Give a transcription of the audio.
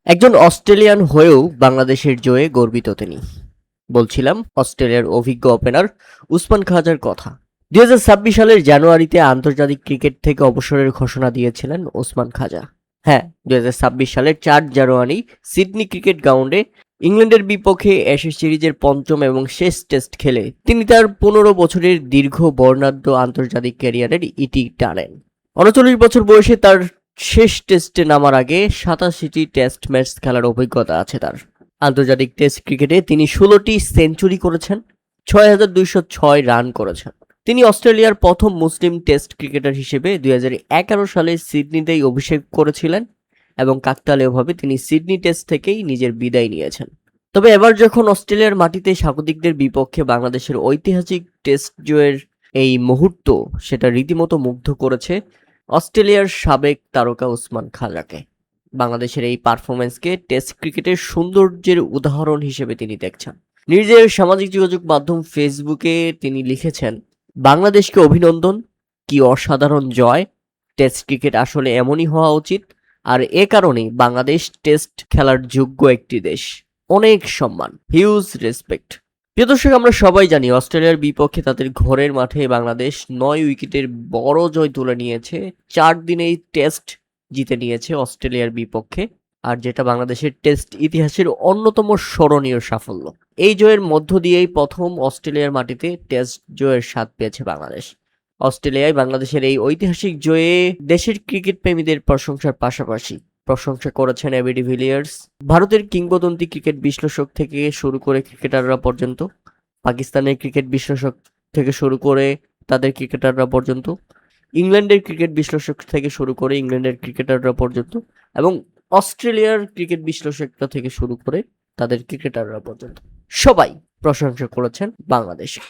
একজন অস্ট্রেলিয়ান হয়েও বাংলাদেশের জয়ে গর্বিত তিনি। বলছিলাম অস্ট্রেলিয়ার অভিজ্ঞ ওপেনার উসমান খাজার কথা। 2026 সালের জানুয়ারিতে আন্তর্জাতিক ক্রিকেট থেকে অবসরের ঘোষণা দিয়েছিলেন ওসমান খাজা। হ্যাঁ, 2026 সালের 4 জানুয়ারি সিডনি ক্রিকেট গ্রাউন্ডে ইংল্যান্ডের বিপক্ষে অ্যাশেজ সিরিজের পঞ্চম এবং শেষ টেস্ট খেলে তিনি তার 15 বছরের দীর্ঘ বর্ণাঢ্য আন্তর্জাতিক ক্যারিয়ারের ইতি টানেন। 39 বছর বয়সে তার শেষ টেস্টে নামার আগে 87টি টেস্ট ম্যাচ খেলার অভিজ্ঞতা আছে তার। আন্তর্জাতিক টেস্ট ক্রিকেটে তিনি 16টি সেঞ্চুরি করেছেন, 6,206 রান করেছেন। তিনি অস্ট্রেলিয়ার প্রথম মুসলিম টেস্ট ক্রিকেটার হিসেবে 2011 সালে সিডনিতেই অভিষেক করেছিলেন এবং কাকতালীয়ভাবে তিনি সিডনি টেস্ট থেকেই নিজের বিদায় নিয়েছেন। তবে এবার যখন অস্ট্রেলিয়ার মাটিতে স্বাগতিকদের বিপক্ষে বাংলাদেশের ঐতিহাসিক টেস্ট জয়ের এই মুহূর্ত, সেটা রীতিমতো মুগ্ধ করেছে অস্ট্রেলিয়ার সাবেক তারকা উসমান খাজাকে। বাংলাদেশের এই পারফরম্যান্সকে টেস্ট ক্রিকেটের সৌন্দর্যের উদাহরণ হিসেবে তিনি দেখছেন। নিজের সামাজিক যোগাযোগ মাধ্যম ফেসবুকে তিনি লিখেছেন, বাংলাদেশকে অভিনন্দন, কি অসাধারণ জয়। টেস্ট ক্রিকেট আসলে এমনই হওয়া উচিত, আর এ কারণেই বাংলাদেশ টেস্ট খেলার যোগ্য একটি দেশ। অনেক সম্মান, হিউজ রেসপেক্ট। প্রিয় দর্শক, আমরা সবাই জানি অস্ট্রেলিয়ার বিপক্ষে তাদের ঘরের মাঠে বাংলাদেশ 9 উইকেটের বড় জয় তুলে নিয়েছে। 4 দিনেই টেস্ট জিতে নিয়েছে অস্ট্রেলিয়ার বিপক্ষে, আর যেটা বাংলাদেশের টেস্ট ইতিহাসের অন্যতম স্মরণীয় সাফল্য। এই জয়ের মধ্য দিয়েই প্রথম অস্ট্রেলিয়ার মাটিতে টেস্ট জয়ের স্বাদ পেয়েছে বাংলাদেশ। অস্ট্রেলিয়ায় বাংলাদেশের এই ঐতিহাসিক জয়ে দেশের ক্রিকেট প্রেমীদের প্রশংসার পাশাপাশি প্রশংসা করেছেন এবি ডিভিলিয়ার্স, ভারতের কিংবদন্তি ক্রিকেট বিশ্লেষক থেকে শুরু করে ক্রিকেটাররা পর্যন্ত, পাকিস্তানের ক্রিকেট বিশ্লেষক থেকে শুরু করে তাদের ক্রিকেটাররা পর্যন্ত, ইংল্যান্ডের ক্রিকেট বিশ্লেষক থেকে শুরু করে ইংল্যান্ডের ক্রিকেটাররা পর্যন্ত, এবং অস্ট্রেলিয়ার ক্রিকেট বিশ্লেষকরা থেকে শুরু করে তাদের ক্রিকেটাররা পর্যন্ত সবাই প্রশংসা করেছেন বাংলাদেশে।